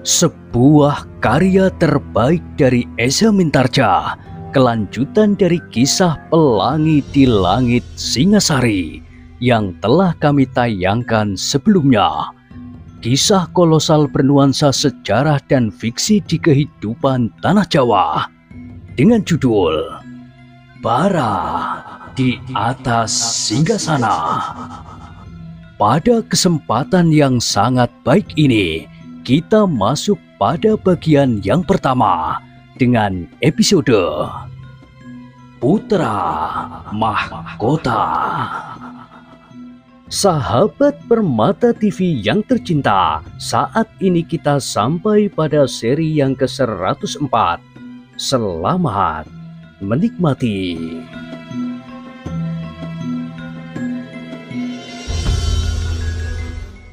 Sebuah karya terbaik dari Eza Mintarja, kelanjutan dari kisah Pelangi di Langit Singasari yang telah kami tayangkan sebelumnya. Kisah kolosal bernuansa sejarah dan fiksi di kehidupan tanah Jawa dengan judul Bara di Atas Singgasana. Pada kesempatan yang sangat baik ini, kita masuk pada bagian yang pertama dengan episode Putra Mahkota. Sahabat Permata TV yang tercinta, saat ini kita sampai pada seri yang ke-104. Selamat menikmati.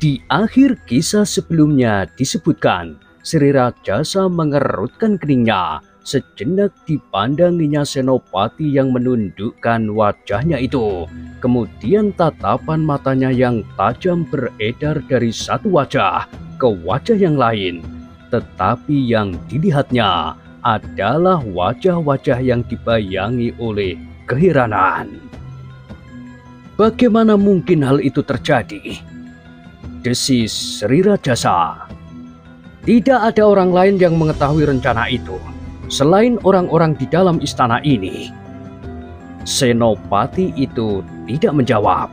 Di akhir kisah sebelumnya disebutkan, Sri Rajasa mengerutkan keningnya. Sejenak dipandanginya Senopati yang menundukkan wajahnya itu. Kemudian tatapan matanya yang tajam beredar dari satu wajah ke wajah yang lain. Tetapi yang dilihatnya adalah wajah-wajah yang dibayangi oleh keheranan. Bagaimana mungkin hal itu terjadi? Desis Sri Rajasa. Tidak ada orang lain yang mengetahui rencana itu selain orang-orang di dalam istana ini. Senopati itu tidak menjawab.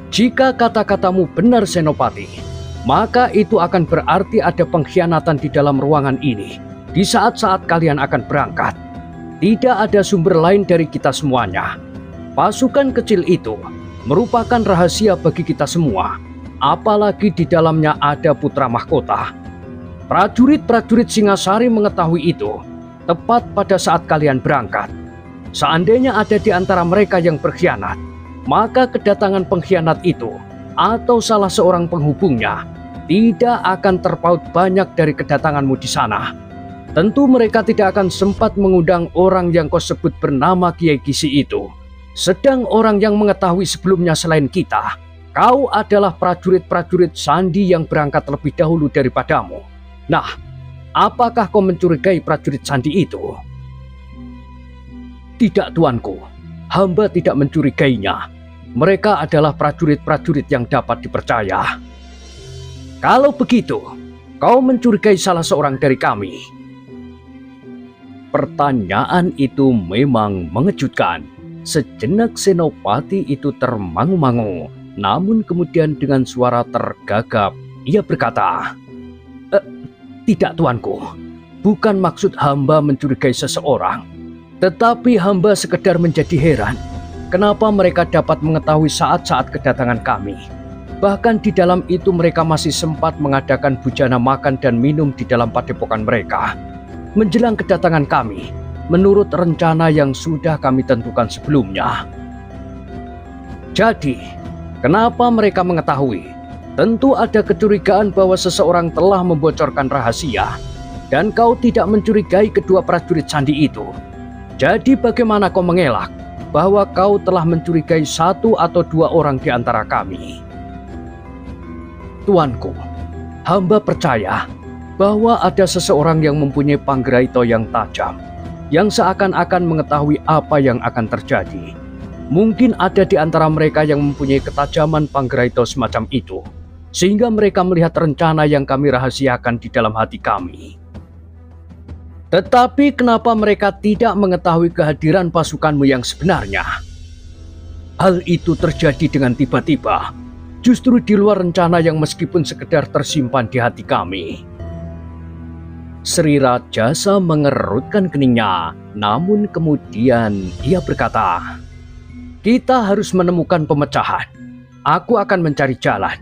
Jika kata-katamu benar Senopati, maka itu akan berarti ada pengkhianatan di dalam ruangan ini di saat-saat kalian akan berangkat. Tidak ada sumber lain dari kita semuanya. Pasukan kecil itu merupakan rahasia bagi kita semua, apalagi di dalamnya ada putra mahkota. Prajurit-prajurit Singasari mengetahui itu tepat pada saat kalian berangkat. Seandainya ada di antara mereka yang berkhianat, maka kedatangan pengkhianat itu atau salah seorang penghubungnya tidak akan terpaut banyak dari kedatanganmu di sana. Tentu mereka tidak akan sempat mengundang orang yang kau sebut bernama Kiai Gisi itu. Sedang orang yang mengetahui sebelumnya selain kita, kau adalah prajurit-prajurit Sandi yang berangkat lebih dahulu daripadamu. Nah, apakah kau mencurigai prajurit Sandi itu? Tidak tuanku, hamba tidak mencurigainya. Mereka adalah prajurit-prajurit yang dapat dipercaya. Kalau begitu, kau mencurigai salah seorang dari kami. Pertanyaan itu memang mengejutkan. Sejenak Senopati itu termangu-mangu, namun kemudian dengan suara tergagap ia berkata, tidak tuanku, bukan maksud hamba mencurigai seseorang, tetapi hamba sekedar menjadi heran kenapa mereka dapat mengetahui saat-saat kedatangan kami. Bahkan di dalam itu mereka masih sempat mengadakan bujana makan dan minum di dalam padepokan mereka menjelang kedatangan kami, menurut rencana yang sudah kami tentukan sebelumnya. Jadi, kenapa mereka mengetahui? Tentu ada kecurigaan bahwa seseorang telah membocorkan rahasia, dan kau tidak mencurigai kedua prajurit Sandi itu. Jadi bagaimana kau mengelak bahwa kau telah mencurigai satu atau dua orang di antara kami? Tuanku, hamba percaya bahwa ada seseorang yang mempunyai panggeraito yang tajam, yang seakan-akan mengetahui apa yang akan terjadi. Mungkin ada di antara mereka yang mempunyai ketajaman panggeraito semacam itu, sehingga mereka melihat rencana yang kami rahasiakan di dalam hati kami. Tetapi kenapa mereka tidak mengetahui kehadiran pasukanmu yang sebenarnya? Hal itu terjadi dengan tiba-tiba, justru di luar rencana yang meskipun sekedar tersimpan di hati kami. Sri Rajasa mengerutkan keningnya, namun kemudian ia berkata, kita harus menemukan pemecahan. Aku akan mencari jalan,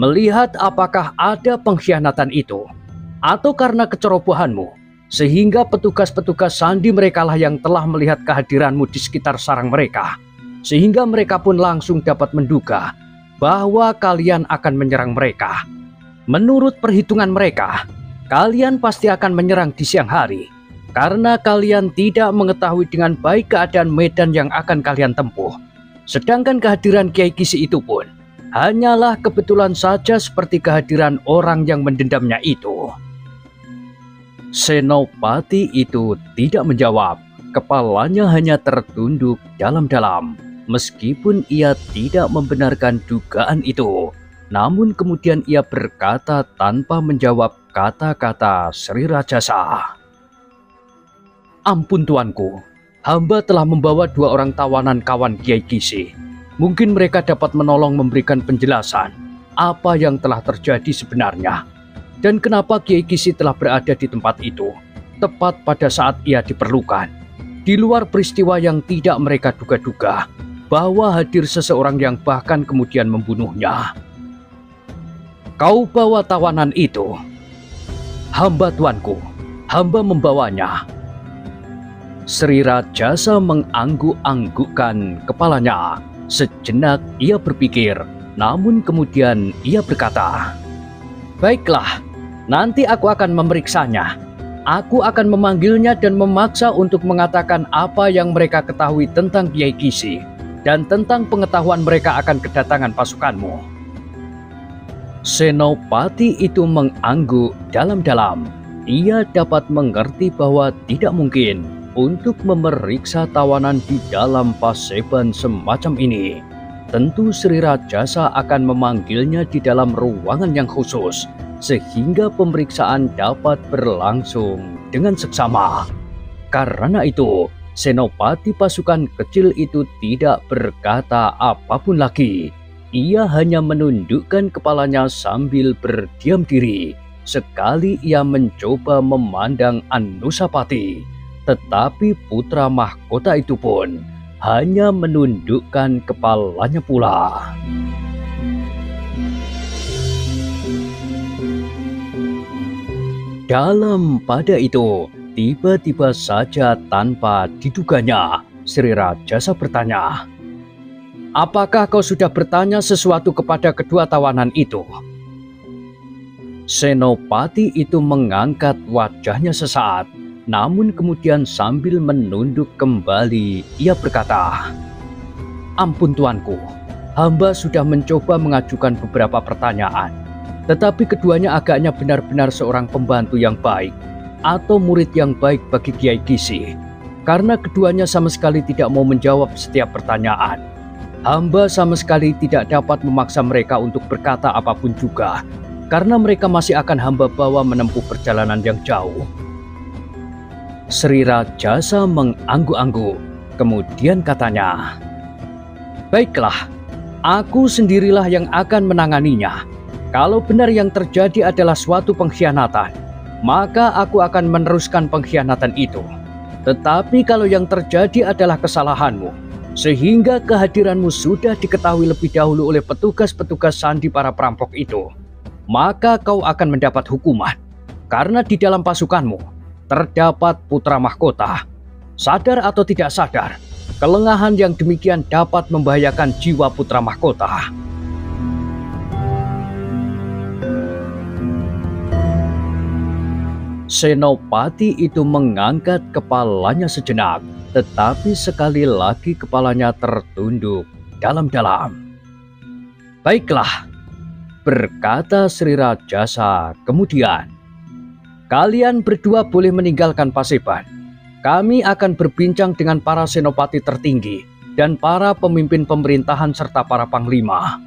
melihat apakah ada pengkhianatan itu, atau karena kecerobohanmu, sehingga petugas-petugas Sandi merekalah yang telah melihat kehadiranmu di sekitar sarang mereka, sehingga mereka pun langsung dapat menduga bahwa kalian akan menyerang mereka. Menurut perhitungan mereka, kalian pasti akan menyerang di siang hari, karena kalian tidak mengetahui dengan baik keadaan medan yang akan kalian tempuh. Sedangkan kehadiran Kiai Gisi itu pun Hanyalah kebetulan saja seperti kehadiran orang yang mendendamnya itu. Senopati itu tidak menjawab. Kepalanya hanya tertunduk dalam-dalam. Meskipun ia tidak membenarkan dugaan itu, namun kemudian ia berkata tanpa menjawab kata-kata Sri Rajasa. Ampun tuanku, hamba telah membawa 2 orang tawanan kawan Kiai Kisi. Mungkin mereka dapat menolong memberikan penjelasan apa yang telah terjadi sebenarnya. Dan kenapa Kiai Kisi telah berada di tempat itu, tepat pada saat ia diperlukan. Di luar peristiwa yang tidak mereka duga-duga, bahwa hadir seseorang yang bahkan kemudian membunuhnya. Kau bawa tawanan itu? Hamba tuanku, hamba membawanya. Sri Rajasa mengangguk-anggukkan kepalanya. Sejenak ia berpikir, namun kemudian ia berkata, "Baiklah, nanti aku akan memeriksanya. Aku akan memanggilnya dan memaksa untuk mengatakan apa yang mereka ketahui tentang Kiai Kisi dan tentang pengetahuan mereka akan kedatangan pasukanmu." Senopati itu mengangguk dalam-dalam. Ia dapat mengerti bahwa tidak mungkin untuk memeriksa tawanan di dalam paseban semacam ini. Tentu Sri Rajasa akan memanggilnya di dalam ruangan yang khusus, sehingga pemeriksaan dapat berlangsung dengan seksama. Karena itu, senopati pasukan kecil itu tidak berkata apapun lagi. Ia hanya menundukkan kepalanya sambil berdiam diri. Sekali ia mencoba memandang Anusapati, tetapi putra mahkota itu pun hanya menundukkan kepalanya pula. Dalam pada itu, tiba-tiba saja tanpa diduganya, Sri Rajasa bertanya, "Apakah kau sudah bertanya sesuatu kepada kedua tawanan itu?" Senopati itu mengangkat wajahnya sesaat, namun kemudian sambil menunduk kembali, ia berkata, "Ampun tuanku, hamba sudah mencoba mengajukan beberapa pertanyaan. Tetapi keduanya agaknya benar-benar seorang pembantu yang baik atau murid yang baik bagi Kiai Kisi, karena keduanya sama sekali tidak mau menjawab setiap pertanyaan. Hamba sama sekali tidak dapat memaksa mereka untuk berkata apapun juga, karena mereka masih akan hamba bawa menempuh perjalanan yang jauh." Sri Rajasa mengangguk-angguk, kemudian katanya, "Baiklah, aku sendirilah yang akan menanganinya. Kalau benar yang terjadi adalah suatu pengkhianatan, maka aku akan meneruskan pengkhianatan itu. Tetapi kalau yang terjadi adalah kesalahanmu, sehingga kehadiranmu sudah diketahui lebih dahulu oleh petugas-petugas sandi para perampok itu, maka kau akan mendapat hukuman. Karena di dalam pasukanmu terdapat putra mahkota. Sadar atau tidak sadar, kelengahan yang demikian dapat membahayakan jiwa putra mahkota." Senopati itu mengangkat kepalanya sejenak, tetapi sekali lagi kepalanya tertunduk dalam-dalam. "Baiklah," berkata Sri Rajasa kemudian, "kalian berdua boleh meninggalkan paseban. Kami akan berbincang dengan para senopati tertinggi dan para pemimpin pemerintahan serta para panglima."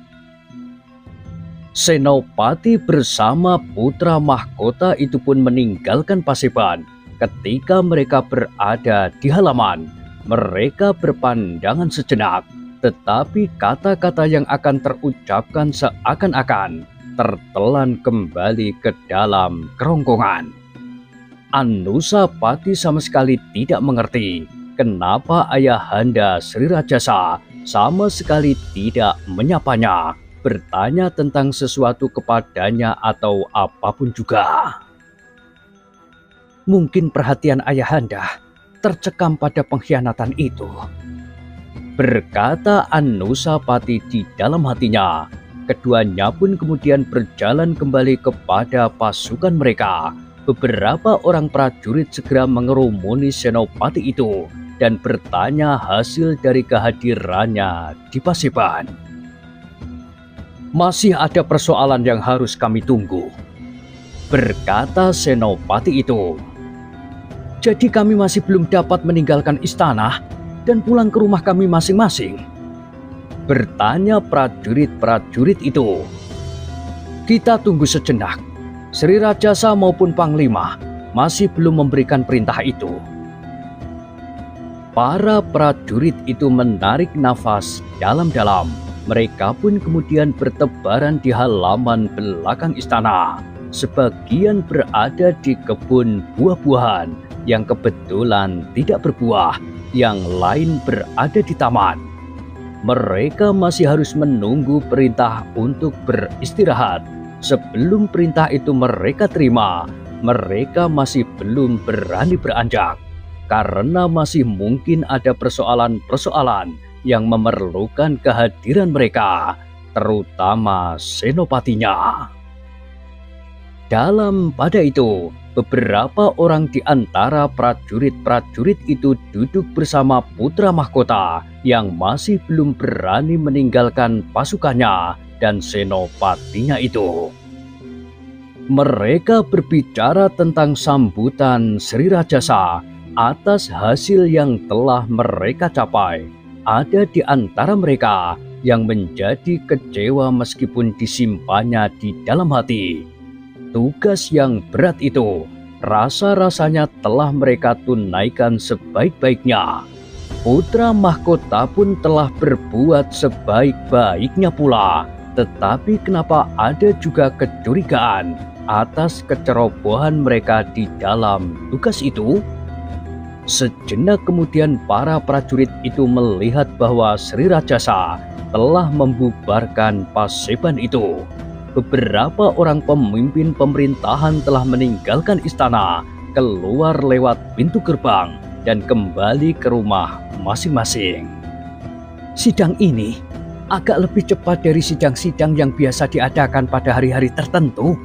Senopati bersama putra mahkota itu pun meninggalkan paseban. Ketika mereka berada di halaman, mereka berpandangan sejenak, tetapi kata-kata yang akan terucapkan seakan-akan tertelan kembali ke dalam kerongkongan. Anusapati sama sekali tidak mengerti kenapa ayahanda Sri Rajasa sama sekali tidak menyapanya, bertanya tentang sesuatu kepadanya atau apapun juga. Mungkin perhatian ayahanda tercekam pada pengkhianatan itu, berkata Anusapati di dalam hatinya. Keduanya pun kemudian berjalan kembali kepada pasukan mereka. Beberapa orang prajurit segera mengerumuni senopati itu dan bertanya hasil dari kehadirannya di paseban. Masih ada persoalan yang harus kami tunggu, berkata senopati itu. Jadi kami masih belum dapat meninggalkan istana dan pulang ke rumah kami masing-masing? Bertanya prajurit-prajurit itu. Kita tunggu sejenak. Sri Rajasa maupun Panglima masih belum memberikan perintah itu. Para prajurit itu menarik nafas dalam-dalam. Mereka pun kemudian bertebaran di halaman belakang istana. Sebagian berada di kebun buah-buahan yang kebetulan tidak berbuah, yang lain berada di taman. Mereka masih harus menunggu perintah untuk beristirahat. Sebelum perintah itu mereka terima, mereka masih belum berani beranjak, karena masih mungkin ada persoalan-persoalan yang memerlukan kehadiran mereka, terutama senopatinya. Dalam pada itu, beberapa orang di antara prajurit-prajurit itu duduk bersama putra mahkota yang masih belum berani meninggalkan pasukannya dan senopatinya itu. Mereka berbicara tentang sambutan Sri Rajasa atas hasil yang telah mereka capai. Ada di antara mereka yang menjadi kecewa meskipun disimpannya di dalam hati. Tugas yang berat itu rasa-rasanya telah mereka tunaikan sebaik-baiknya. Putra mahkota pun telah berbuat sebaik-baiknya pula. Tetapi kenapa ada juga kecurigaan atas kecerobohan mereka di dalam tugas itu? Sejenak kemudian para prajurit itu melihat bahwa Sri Rajasa telah membubarkan Paseban itu. Beberapa orang pemimpin pemerintahan telah meninggalkan istana, keluar lewat pintu gerbang, dan kembali ke rumah masing-masing. Sidang ini agak lebih cepat dari sidang-sidang yang biasa diadakan pada hari-hari tertentu,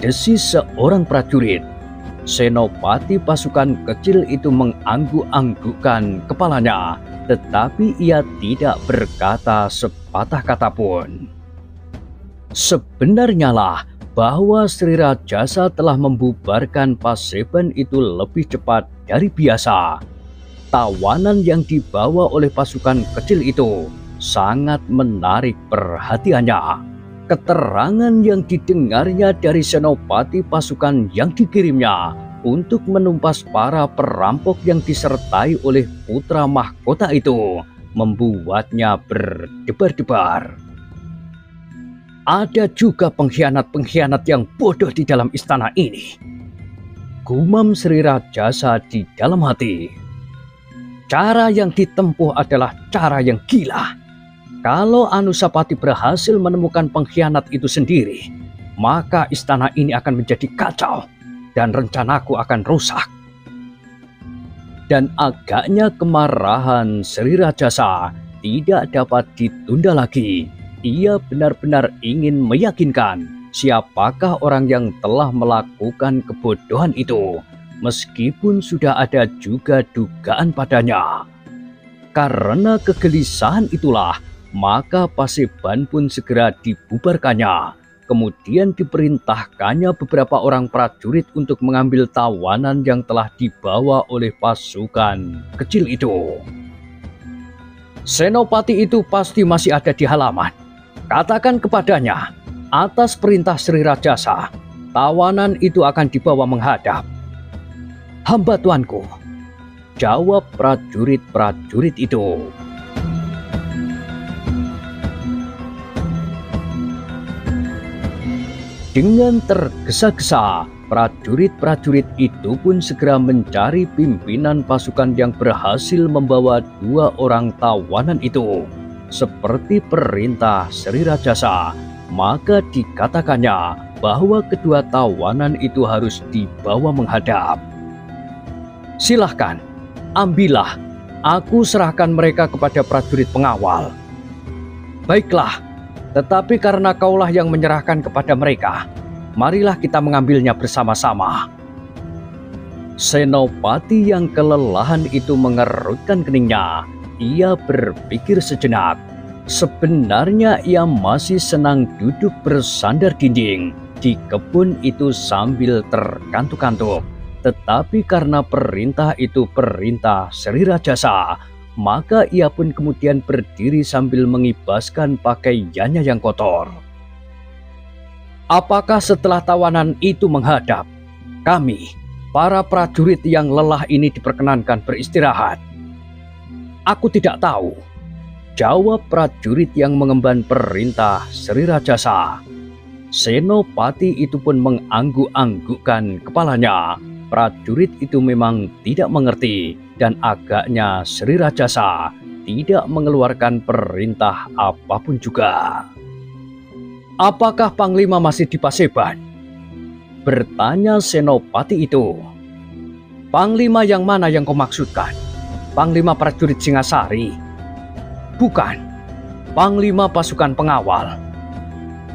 desis seorang prajurit. Senopati pasukan kecil itu mengangguk-anggukkan kepalanya, tetapi ia tidak berkata sepatah kata pun. Sebenarnya lah bahwa Sri Rajasa telah membubarkan Paseban itu lebih cepat dari biasa. Tawanan yang dibawa oleh pasukan kecil itu sangat menarik perhatiannya. Keterangan yang didengarnya dari senopati pasukan yang dikirimnya untuk menumpas para perampok yang disertai oleh putra mahkota itu membuatnya berdebar-debar. Ada juga pengkhianat-pengkhianat yang bodoh di dalam istana ini, gumam Sri Rajasa di dalam hati. Cara yang ditempuh adalah cara yang gila. Kalau Anusapati berhasil menemukan pengkhianat itu sendiri, maka istana ini akan menjadi kacau dan rencanaku akan rusak. Dan agaknya kemarahan Sri Rajasa tidak dapat ditunda lagi. Ia benar-benar ingin meyakinkan siapakah orang yang telah melakukan kebodohan itu, meskipun sudah ada juga dugaan padanya. Karena kegelisahan itulah, maka Paseban pun segera dibubarkannya. Kemudian diperintahkannya beberapa orang prajurit untuk mengambil tawanan yang telah dibawa oleh pasukan kecil itu. Senopati itu pasti masih ada di halaman. Katakan kepadanya, atas perintah Sri Rajasa, tawanan itu akan dibawa menghadap. Hamba tuanku, jawab prajurit-prajurit itu. Dengan tergesa-gesa, prajurit-prajurit itu pun segera mencari pimpinan pasukan yang berhasil membawa 2 orang tawanan itu. Seperti perintah Sri Rajasa, maka dikatakannya bahwa kedua tawanan itu harus dibawa menghadap. Silahkan, ambillah, aku serahkan mereka kepada prajurit pengawal. Baiklah, tetapi karena kaulah yang menyerahkan kepada mereka, marilah kita mengambilnya bersama-sama. Senopati yang kelelahan itu mengerutkan keningnya. Ia berpikir sejenak. Sebenarnya ia masih senang duduk bersandar dinding di kebun itu sambil terkantuk-kantuk. Tetapi karena perintah itu perintah Sri Rajasa, maka ia pun kemudian berdiri sambil mengibaskan pakaiannya yang kotor. Apakah setelah tawanan itu menghadap, kami, para prajurit yang lelah ini diperkenankan beristirahat? Aku tidak tahu, jawab prajurit yang mengemban perintah Sri Rajasa. Senopati itu pun mengangguk-anggukkan kepalanya. Prajurit itu memang tidak mengerti dan agaknya Sri Rajasa tidak mengeluarkan perintah apapun juga. Apakah Panglima masih di Paseban? Bertanya Senopati itu. Panglima yang mana yang kau maksudkan? Panglima prajurit Singasari? Bukan, Panglima pasukan pengawal.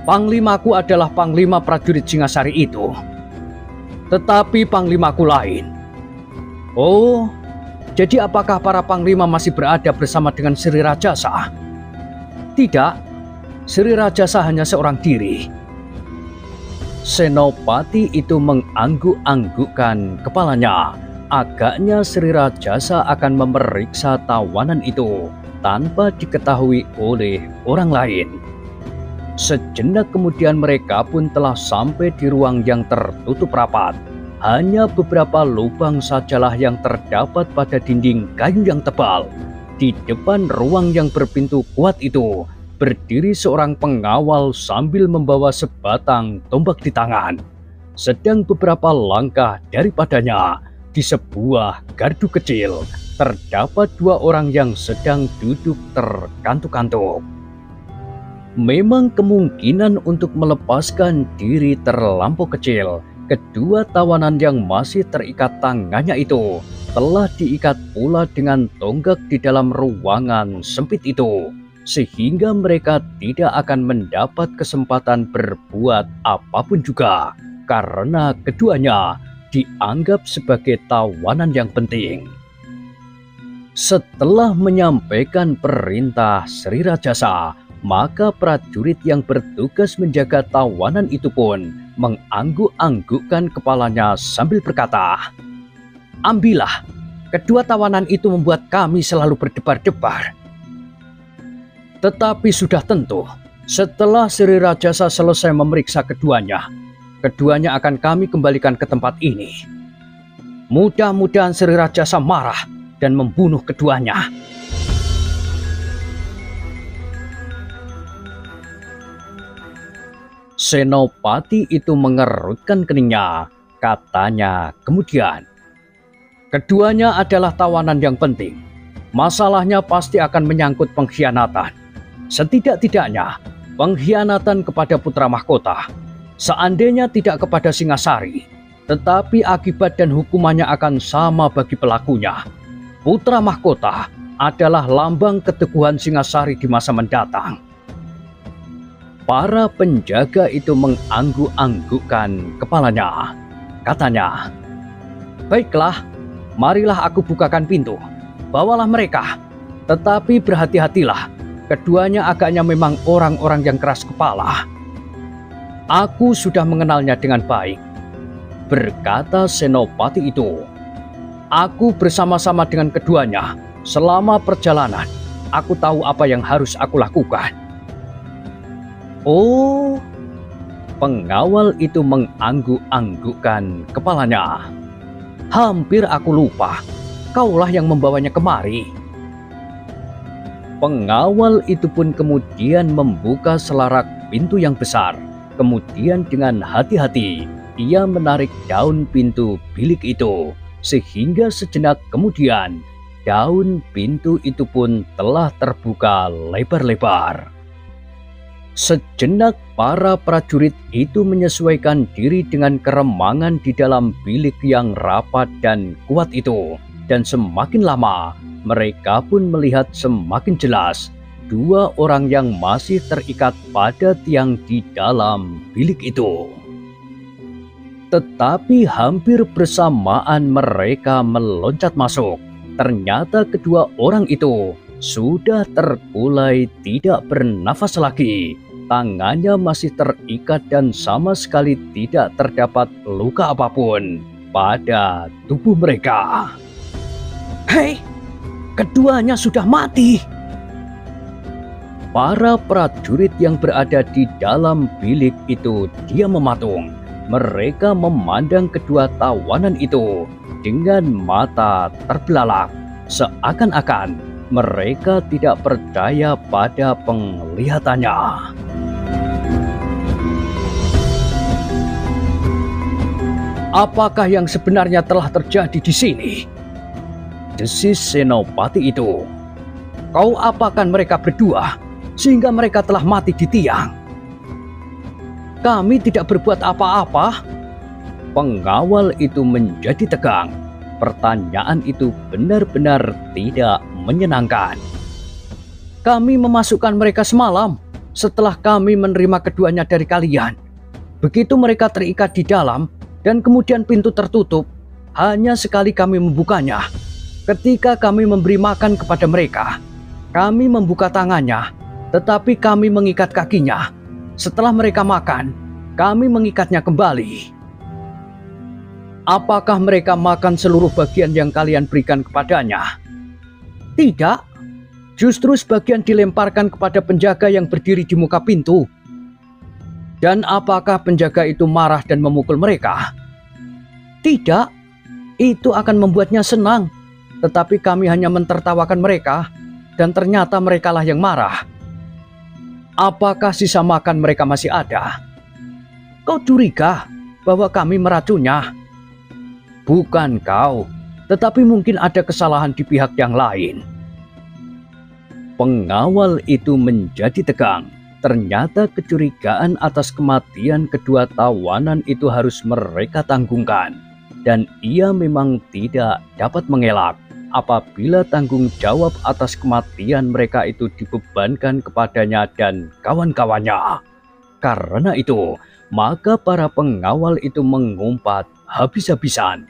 Panglimaku adalah Panglima prajurit Singasari itu. Tetapi panglimaku lain. Oh, jadi apakah para panglima masih berada bersama dengan Sri Rajasa? Tidak, Sri Rajasa hanya seorang diri. Senopati itu mengangguk-anggukkan kepalanya. Agaknya Sri Rajasa akan memeriksa tawanan itu tanpa diketahui oleh orang lain. Sejenak kemudian mereka pun telah sampai di ruang yang tertutup rapat. Hanya beberapa lubang sajalah yang terdapat pada dinding kayu yang tebal. Di depan ruang yang berpintu kuat itu, berdiri seorang pengawal sambil membawa sebatang tombak di tangan. Sedang beberapa langkah daripadanya, di sebuah gardu kecil, terdapat dua orang yang sedang duduk terkantuk-kantuk. Memang kemungkinan untuk melepaskan diri terlampau kecil. Kedua tawanan yang masih terikat tangannya itu telah diikat pula dengan tonggak di dalam ruangan sempit itu, sehingga mereka tidak akan mendapat kesempatan berbuat apapun juga, karena keduanya dianggap sebagai tawanan yang penting. Setelah menyampaikan perintah Sri Rajasa, maka prajurit yang bertugas menjaga tawanan itu pun mengangguk-anggukkan kepalanya sambil berkata, "Ambillah, kedua tawanan itu membuat kami selalu berdebar-debar." Tetapi sudah tentu, setelah Sri Rajasa selesai memeriksa keduanya akan kami kembalikan ke tempat ini. Mudah-mudahan Sri Rajasa marah dan membunuh keduanya. Senopati itu mengerutkan keningnya. Katanya kemudian, "Keduanya adalah tawanan yang penting. Masalahnya pasti akan menyangkut pengkhianatan. Setidak-tidaknya pengkhianatan kepada putra mahkota. Seandainya tidak kepada Singasari, tetapi akibat dan hukumannya akan sama bagi pelakunya. Putra mahkota adalah lambang keteguhan Singasari di masa mendatang." Para penjaga itu mengangguk-anggukkan kepalanya. Katanya, "Baiklah, marilah aku bukakan pintu. Bawalah mereka. Tetapi berhati-hatilah, keduanya agaknya memang orang-orang yang keras kepala. Aku sudah mengenalnya dengan baik," berkata Senopati itu. "Aku bersama-sama dengan keduanya selama perjalanan. Aku tahu apa yang harus aku lakukan." Oh, pengawal itu mengangguk-anggukkan kepalanya. "Hampir aku lupa, kaulah yang membawanya kemari." Pengawal itu pun kemudian membuka selarak pintu yang besar. Kemudian dengan hati-hati ia menarik daun pintu bilik itu, sehingga sejenak kemudian daun pintu itu pun telah terbuka lebar-lebar. Sejenak para prajurit itu menyesuaikan diri dengan keremangan di dalam bilik yang rapat dan kuat itu. Dan semakin lama mereka pun melihat semakin jelas dua orang yang masih terikat pada tiang di dalam bilik itu. Tetapi hampir bersamaan mereka meloncat masuk. Ternyata kedua orang itu sudah terkulai tidak bernafas lagi. Tangannya masih terikat dan sama sekali tidak terdapat luka apapun pada tubuh mereka. Hei, keduanya sudah mati. Para prajurit yang berada di dalam bilik itu diam mematung. Mereka memandang kedua tawanan itu dengan mata terbelalak, seakan-akan mereka tidak percaya pada penglihatannya. Apakah yang sebenarnya telah terjadi di sini? Desis Senopati itu. Kau apakan mereka berdua sehingga mereka telah mati di tiang? Kami tidak berbuat apa-apa. Pengawal itu menjadi tegang. Pertanyaan itu benar-benar tidak menyenangkan. Kami memasukkan mereka semalam setelah kami menerima keduanya dari kalian. Begitu mereka terikat di dalam dan kemudian pintu tertutup, hanya sekali kami membukanya. Ketika kami memberi makan kepada mereka, kami membuka tangannya, tetapi kami mengikat kakinya. Setelah mereka makan, kami mengikatnya kembali. Apakah mereka makan seluruh bagian yang kalian berikan kepadanya? Tidak, justru sebagian dilemparkan kepada penjaga yang berdiri di muka pintu. Dan apakah penjaga itu marah dan memukul mereka? Tidak, itu akan membuatnya senang. Tetapi kami hanya mentertawakan mereka, dan ternyata merekalah yang marah. Apakah sisa makan mereka masih ada? Kau curiga bahwa kami meracunnya? Bukan kau, tetapi mungkin ada kesalahan di pihak yang lain. Pengawal itu menjadi tegang. Ternyata kecurigaan atas kematian kedua tawanan itu harus mereka tanggungkan. Dan ia memang tidak dapat mengelak apabila tanggung jawab atas kematian mereka itu dibebankan kepadanya dan kawan-kawannya. Karena itu, maka para pengawal itu mengumpat habis-habisan.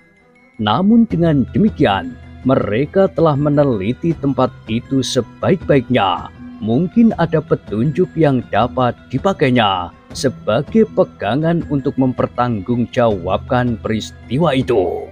Namun dengan demikian, mereka telah meneliti tempat itu sebaik-baiknya. Mungkin ada petunjuk yang dapat dipakainya sebagai pegangan untuk mempertanggungjawabkan peristiwa itu.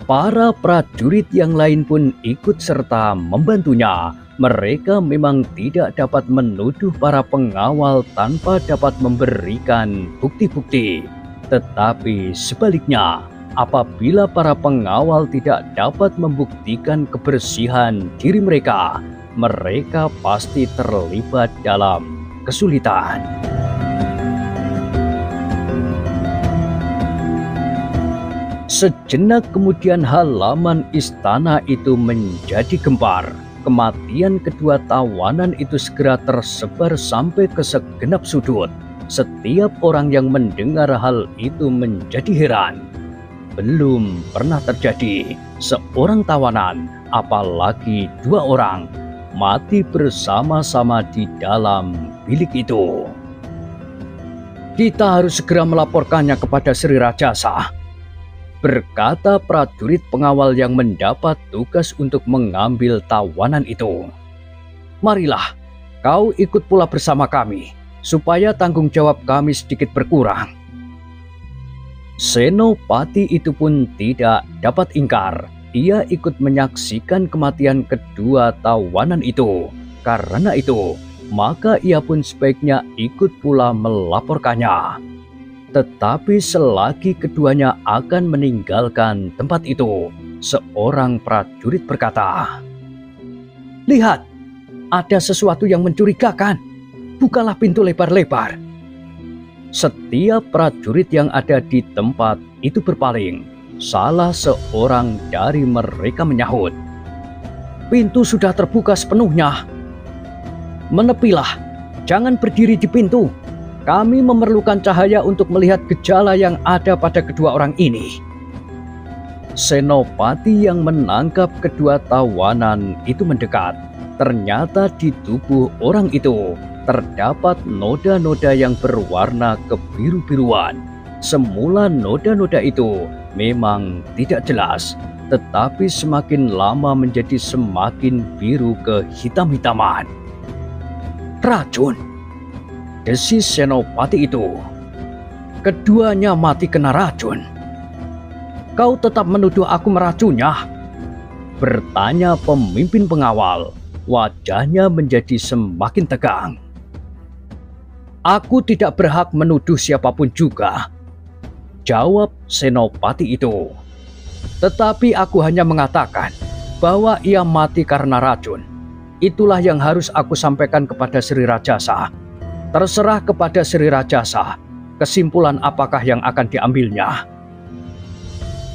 Para prajurit yang lain pun ikut serta membantunya. Mereka memang tidak dapat menuduh para pengawal tanpa dapat memberikan bukti-bukti. Tetapi sebaliknya, apabila para pengawal tidak dapat membuktikan kebersihan diri mereka, mereka pasti terlibat dalam kesulitan. Sejenak kemudian halaman istana itu menjadi gempar. Kematian kedua tawanan itu segera tersebar sampai ke segenap sudut. Setiap orang yang mendengar hal itu menjadi heran. Belum pernah terjadi seorang tawanan, apalagi dua orang, mati bersama-sama di dalam bilik itu. Kita harus segera melaporkannya kepada Sri Rajasa, berkata prajurit pengawal yang mendapat tugas untuk mengambil tawanan itu. Marilah, kau ikut pula bersama kami, supaya tanggung jawab kami sedikit berkurang. Senopati itu pun tidak dapat ingkar. Ia ikut menyaksikan kematian kedua tawanan itu. Karena itu, maka ia pun sebaiknya ikut pula melaporkannya. Tetapi selagi keduanya akan meninggalkan tempat itu, seorang prajurit berkata, "Lihat, ada sesuatu yang mencurigakan. Bukalah pintu lebar-lebar." Setiap prajurit yang ada di tempat itu berpaling. Salah seorang dari mereka menyahut, "Pintu sudah terbuka sepenuhnya. Menepilah, jangan berdiri di pintu. Kami memerlukan cahaya untuk melihat gejala yang ada pada kedua orang ini." Senopati yang menangkap kedua tawanan itu mendekat. Ternyata di tubuh orang itu terdapat noda-noda yang berwarna kebiru-biruan. Semula noda-noda itu memang tidak jelas, tetapi semakin lama menjadi semakin biru kehitam-hitaman. Racun, desis Senopati itu. Keduanya mati kena racun. Kau tetap menuduh aku meracunnya? Bertanya pemimpin pengawal. Wajahnya menjadi semakin tegang. Aku tidak berhak menuduh siapapun juga, jawab Senopati itu. Tetapi aku hanya mengatakan bahwa ia mati karena racun. Itulah yang harus aku sampaikan kepada Sri Rajasa. Terserah kepada Sri Rajasa kesimpulan apakah yang akan diambilnya.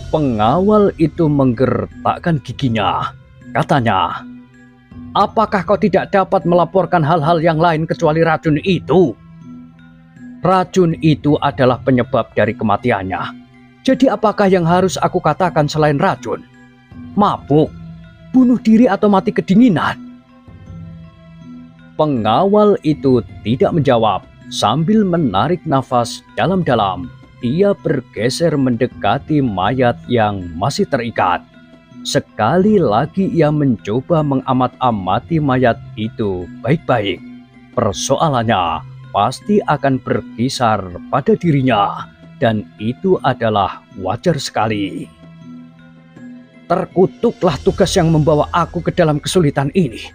Pengawal itu menggertakkan giginya. Katanya, apakah kau tidak dapat melaporkan hal-hal yang lain kecuali racun itu? Racun itu adalah penyebab dari kematiannya. Jadi apakah yang harus aku katakan selain racun? Mabuk, bunuh diri atau mati kedinginan? Pengawal itu tidak menjawab. Sambil menarik nafas dalam-dalam, ia bergeser mendekati mayat yang masih terikat. Sekali lagi ia mencoba mengamat-amati mayat itu baik-baik. Persoalannya pasti akan berkisar pada dirinya, dan itu adalah wajar sekali. Terkutuklah tugas yang membawa aku ke dalam kesulitan ini.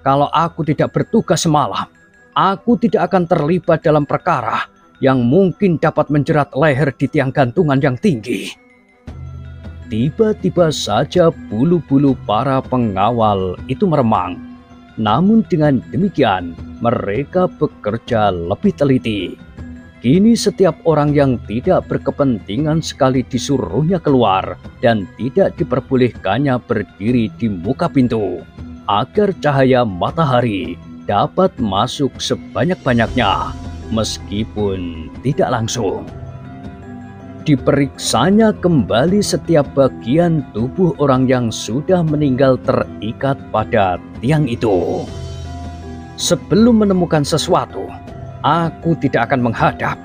Kalau aku tidak bertugas semalam, aku tidak akan terlibat dalam perkara yang mungkin dapat menjerat leher di tiang gantungan yang tinggi. Tiba-tiba saja bulu-bulu para pengawal itu meremang. Namun dengan demikian, mereka bekerja lebih teliti. Kini setiap orang yang tidak berkepentingan sekali disuruhnya keluar dan tidak diperbolehkannya berdiri di muka pintu, agar cahaya matahari dapat masuk sebanyak-banyaknya, meskipun tidak langsung. Diperiksanya kembali setiap bagian tubuh orang yang sudah meninggal terikat pada tiang itu. Sebelum menemukan sesuatu, aku tidak akan menghadap,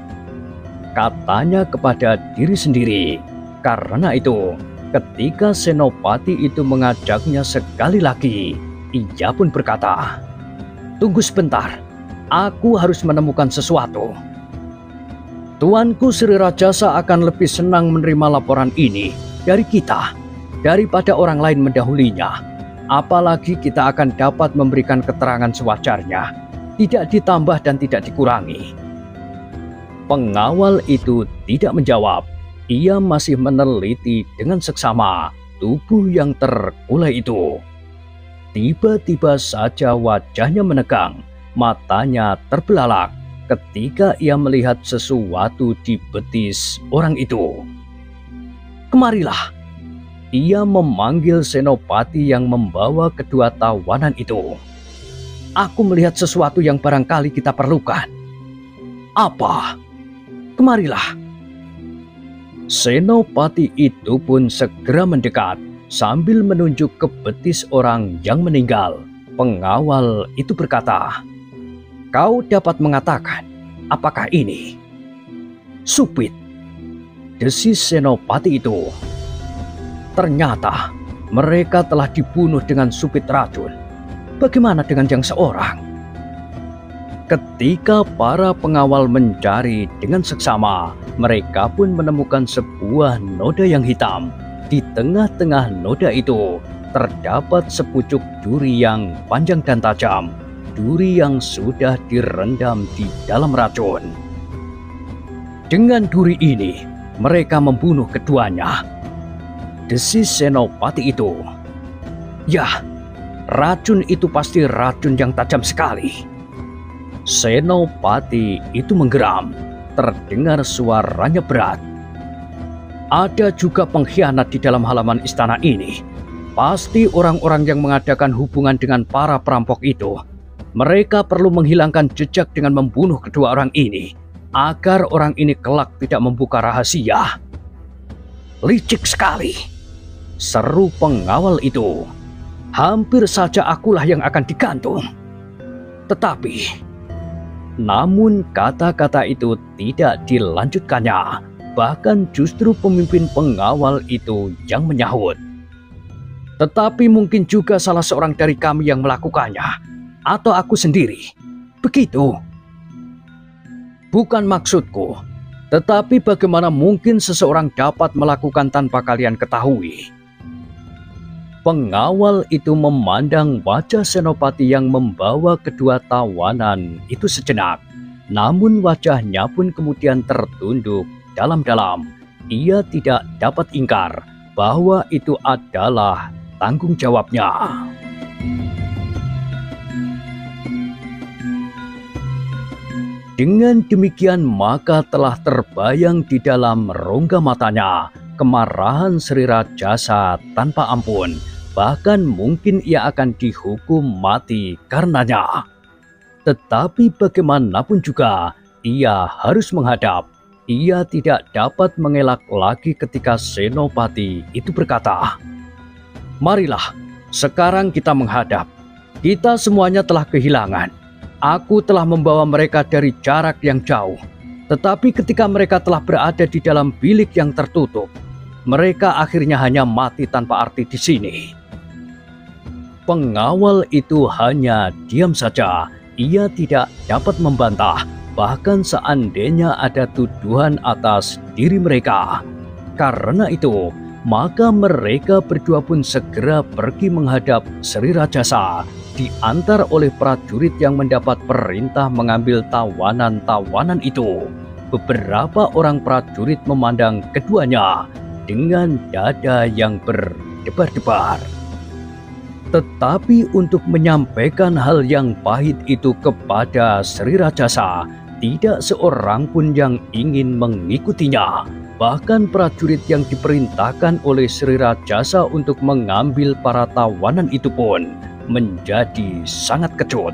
katanya kepada diri sendiri. Karena itu, ketika Senopati itu mengajaknya sekali lagi, ia pun berkata, "Tunggu sebentar, aku harus menemukan sesuatu." Tuanku Sri Rajasa akan lebih senang menerima laporan ini dari kita daripada orang lain mendahulinya. Apalagi kita akan dapat memberikan keterangan sewajarnya, tidak ditambah dan tidak dikurangi. Pengawal itu tidak menjawab. Ia masih meneliti dengan seksama tubuh yang terkulai itu. Tiba-tiba saja wajahnya menegang, matanya terbelalak ketika ia melihat sesuatu di betis orang itu. "Kemarilah!" Ia memanggil Senopati yang membawa kedua tawanan itu. "Aku melihat sesuatu yang barangkali kita perlukan." "Apa?" "Kemarilah." Senopati itu pun segera mendekat sambil menunjuk ke betis orang yang meninggal. Pengawal itu berkata, "Kau dapat mengatakan apakah ini?" "Supit," desis Senopati itu. "Ternyata mereka telah dibunuh dengan supit racun. Bagaimana dengan yang seorang?" Ketika para pengawal mencari dengan seksama, mereka pun menemukan sebuah noda yang hitam. Di tengah-tengah noda itu terdapat sepucuk duri yang panjang dan tajam. Duri yang sudah direndam di dalam racun. Dengan duri ini, mereka membunuh keduanya, desis Senopati itu. "Yah, racun itu pasti racun yang tajam sekali." Senopati itu menggeram. Terdengar suaranya berat. "Ada juga pengkhianat di dalam halaman istana ini. Pasti orang-orang yang mengadakan hubungan dengan para perampok itu. Mereka perlu menghilangkan jejak dengan membunuh kedua orang ini, agar orang ini kelak tidak membuka rahasia." "Licik sekali," seru pengawal itu. "Hampir saja akulah yang akan digantung." Namun kata-kata itu tidak dilanjutkannya. bahkan justru pemimpin pengawal itu yang menyahut. Tetapi mungkin juga salah seorang dari kami yang melakukannya, atau aku sendiri. Begitu. Bukan maksudku, tetapi bagaimana mungkin seseorang dapat melakukan tanpa kalian ketahui? Pengawal itu memandang wajah Senopati yang membawa kedua tawanan itu sejenak. Namun wajahnya pun kemudian tertunduk dalam-dalam. Ia tidak dapat ingkar bahwa itu adalah tanggung jawabnya. Dengan demikian maka telah terbayang di dalam rongga matanya kemarahan Sri Rajasa tanpa ampun. Bahkan mungkin ia akan dihukum mati karenanya. Tetapi bagaimanapun juga ia harus menghadap. Ia tidak dapat mengelak lagi ketika Senopati itu berkata, "Marilah, sekarang kita menghadap. Kita semuanya telah kehilangan. Aku telah membawa mereka dari jarak yang jauh. Tetapi ketika mereka telah berada di dalam bilik yang tertutup, mereka akhirnya hanya mati tanpa arti di sini." Pengawal itu hanya diam saja. Ia tidak dapat membantah, bahkan seandainya ada tuduhan atas diri mereka. Karena itu, maka mereka berdua pun segera pergi menghadap Sri Rajasa, diantar oleh prajurit yang mendapat perintah mengambil tawanan-tawanan itu. Beberapa orang prajurit memandang keduanya dengan dada yang berdebar-debar. Tetapi untuk menyampaikan hal yang pahit itu kepada Sri Rajasa, tidak seorang pun yang ingin mengikutinya. Bahkan prajurit yang diperintahkan oleh Sri Rajasa untuk mengambil para tawanan itu pun menjadi sangat kecut.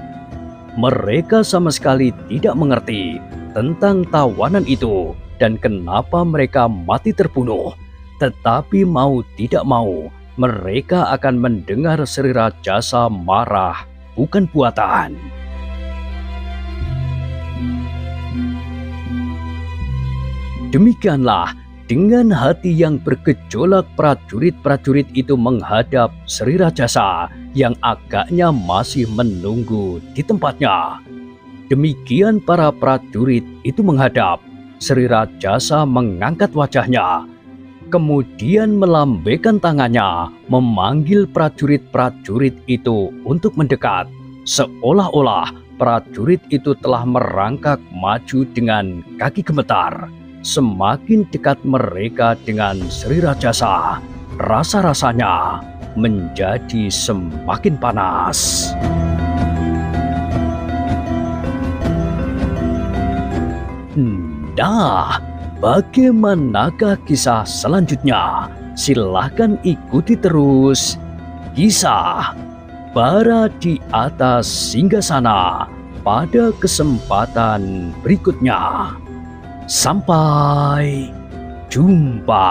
Mereka sama sekali tidak mengerti tentang tawanan itu dan kenapa mereka mati terbunuh. Tetapi mau tidak mau, mereka akan mendengar Sri Rajasa marah, bukan buatan. Demikianlah, dengan hati yang bergejolak prajurit-prajurit itu menghadap Sri Rajasa yang agaknya masih menunggu di tempatnya. Demikian para prajurit itu menghadap. Sri Rajasa mengangkat wajahnya, kemudian melambaikan tangannya, memanggil prajurit-prajurit itu untuk mendekat. Seolah-olah prajurit itu telah merangkak maju dengan kaki gemetar. Semakin dekat mereka dengan Sri Rajasa, rasa-rasanya menjadi semakin panas. Nah, bagaimanakah kisah selanjutnya? Silahkan ikuti terus kisah Bara di Atas Singgasana pada kesempatan berikutnya. Sampai jumpa.